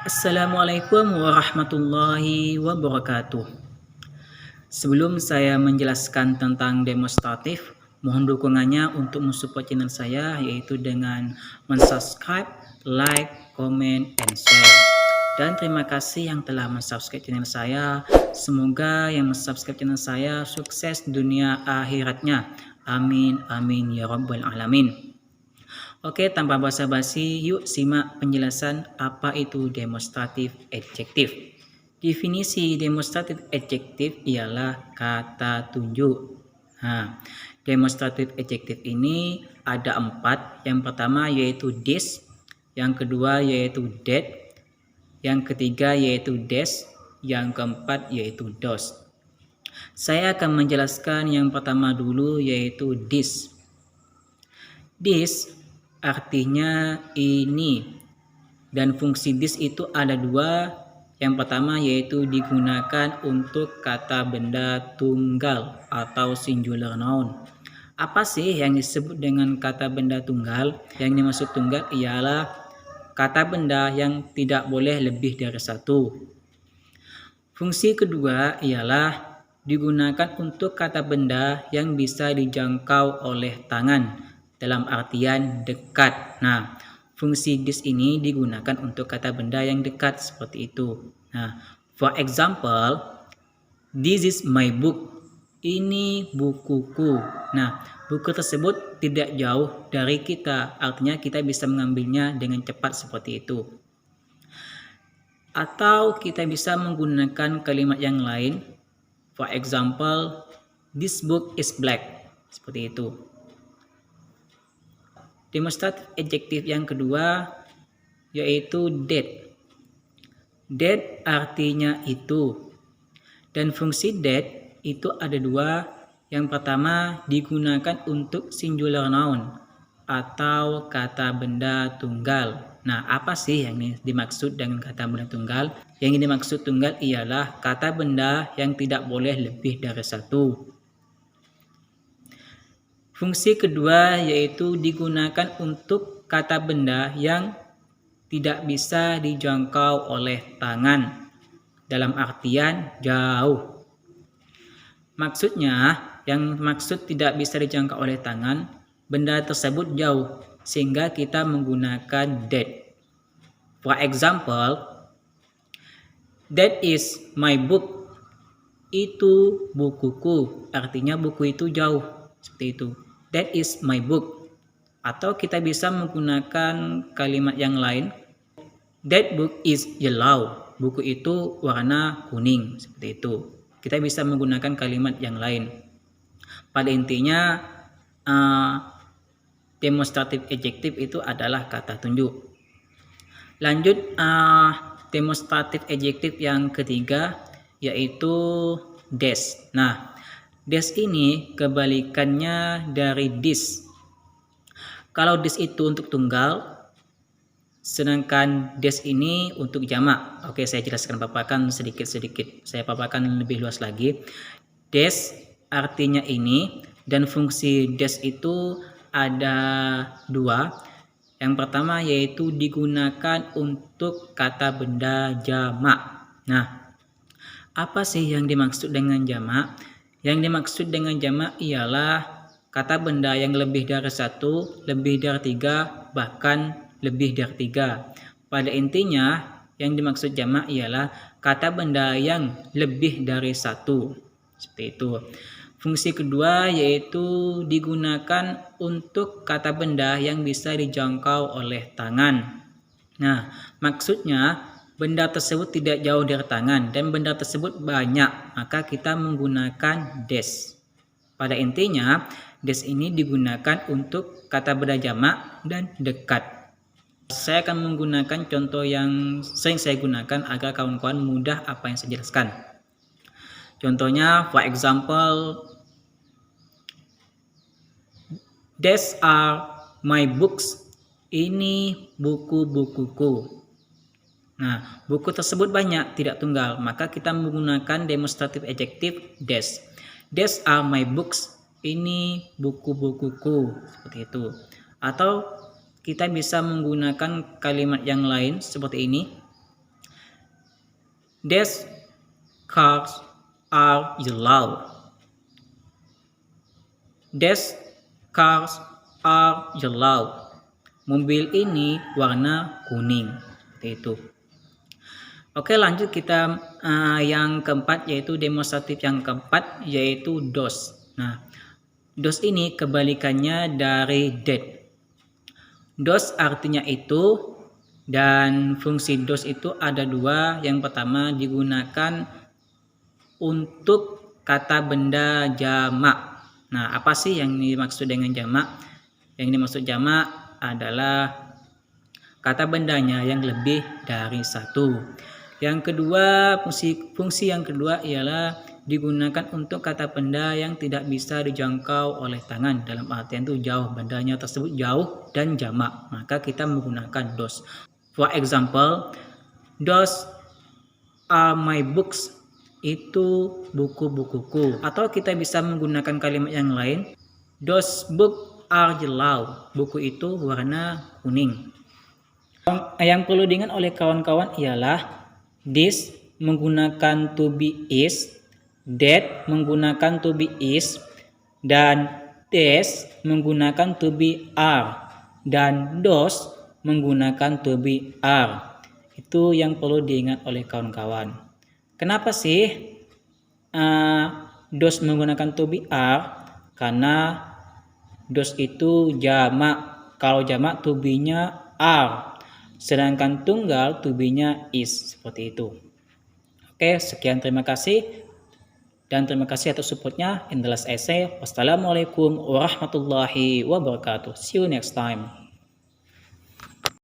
Assalamualaikum warahmatullahi wabarakatuh. Sebelum saya menjelaskan tentang demonstratif, mohon dukungannya untuk mensupport channel saya yaitu dengan mensubscribe, like, comment, and share. Dan terima kasih yang telah mensubscribe channel saya. Semoga yang mensubscribe channel saya sukses dunia akhiratnya. Amin amin ya rabbal alamin. Oke, tanpa basa-basi, yuk simak penjelasan apa itu demonstratif adjektif. Definisi demonstratif adjektif ialah kata tunjuk. Nah, demonstratif adjektif ini ada 4. Yang pertama yaitu this, yang kedua yaitu that, yang ketiga yaitu des, yang keempat yaitu those. Saya akan menjelaskan yang pertama dulu yaitu this. This artinya ini, dan fungsi this itu ada 2. Yang pertama yaitu digunakan untuk kata benda tunggal atau singular noun. Apa sih yang disebut dengan kata benda tunggal? Yang dimaksud tunggal ialah kata benda yang tidak boleh lebih dari satu. Fungsi kedua ialah digunakan untuk kata benda yang bisa dijangkau oleh tangan, dalam artian dekat. Nah, fungsi this ini digunakan untuk kata benda yang dekat seperti itu. Nah, for example, this is my book. Ini bukuku. Nah, buku tersebut tidak jauh dari kita, artinya kita bisa mengambilnya dengan cepat seperti itu. Atau kita bisa menggunakan kalimat yang lain. For example, this book is black. Seperti itu. Demonstratif adjektif yang kedua yaitu that. That artinya itu. Dan fungsi that itu ada 2. Yang pertama digunakan untuk singular noun atau kata benda tunggal. Nah, apa sih yang dimaksud dengan kata benda tunggal? Yang dimaksud tunggal ialah kata benda yang tidak boleh lebih dari satu. Fungsi kedua yaitu digunakan untuk kata benda yang tidak bisa dijangkau oleh tangan, dalam artian jauh. Maksudnya, yang maksud tidak bisa dijangkau oleh tangan, benda tersebut jauh, sehingga kita menggunakan that. For example, that is my book. Itu bukuku, artinya buku itu jauh, seperti itu. That is my book. Atau kita bisa menggunakan kalimat yang lain. That book is yellow. Buku itu warna kuning, seperti itu. Kita bisa menggunakan kalimat yang lain. Pada intinya, demonstratif adjektif itu adalah kata tunjuk. Lanjut, demonstratif adjektif yang ketiga yaitu des. Nah, des ini kebalikannya dari this. Kalau this itu untuk tunggal, sedangkan des ini untuk jamak. Oke, saya jelaskan paparkan sedikit-sedikit. Saya paparkan lebih luas lagi. Des artinya ini, dan fungsi des itu ada 2. Yang pertama yaitu digunakan untuk kata benda jamak. Nah, apa sih yang dimaksud dengan jamak? Yang dimaksud dengan jamak ialah kata benda yang lebih dari 1, lebih dari 3, bahkan lebih dari 3. Pada intinya, yang dimaksud jamak ialah kata benda yang lebih dari 1. Seperti itu. Fungsi kedua yaitu digunakan untuk kata benda yang bisa dijangkau oleh tangan. Nah, maksudnya benda tersebut tidak jauh dari tangan dan benda tersebut banyak, maka kita menggunakan des. Pada intinya, des ini digunakan untuk kata benda jamak dan dekat. Saya akan menggunakan contoh yang sering saya gunakan agar kawan-kawan mudah apa yang saya jelaskan. Contohnya, for example, these are my books. Ini buku-bukuku. Nah, buku tersebut banyak, tidak tunggal. Maka kita menggunakan demonstratif adjektif these. These are my books. Ini buku-bukuku. Seperti itu. Atau kita bisa menggunakan kalimat yang lain seperti ini. These cars are yellow. These cars are yellow. Mobil ini warna kuning. Seperti itu. Oke, lanjut kita yang keempat, yaitu demonstratif yang keempat, yaitu those. Nah, those ini kebalikannya dari that. Those artinya itu, dan fungsi those itu ada dua. Yang pertama digunakan untuk kata benda jamak. Nah, apa sih yang dimaksud dengan jamak? Yang dimaksud jamak adalah kata bendanya yang lebih dari satu. Yang kedua, fungsi yang kedua ialah digunakan untuk kata benda yang tidak bisa dijangkau oleh tangan. Dalam artian itu jauh, bendanya tersebut jauh dan jamak. Maka kita menggunakan those. For example, those are my books. Itu buku-bukuku. Atau kita bisa menggunakan kalimat yang lain. Those books are yellow. Buku itu warna kuning. Yang perlu diingat oleh kawan-kawan ialah this menggunakan to be is, that menggunakan to be is, dan this menggunakan to be are, dan those menggunakan to be are. Itu yang perlu diingat oleh kawan-kawan. Kenapa sih those menggunakan to be are? Karena those itu jamak. Kalau jamak to be-nya are. Sedangkan tunggal to be-nya is, seperti itu. Oke, sekian, terima kasih. Dan terima kasih atas supportnya in the last essay. Wassalamualaikum warahmatullahi wabarakatuh. See you next time.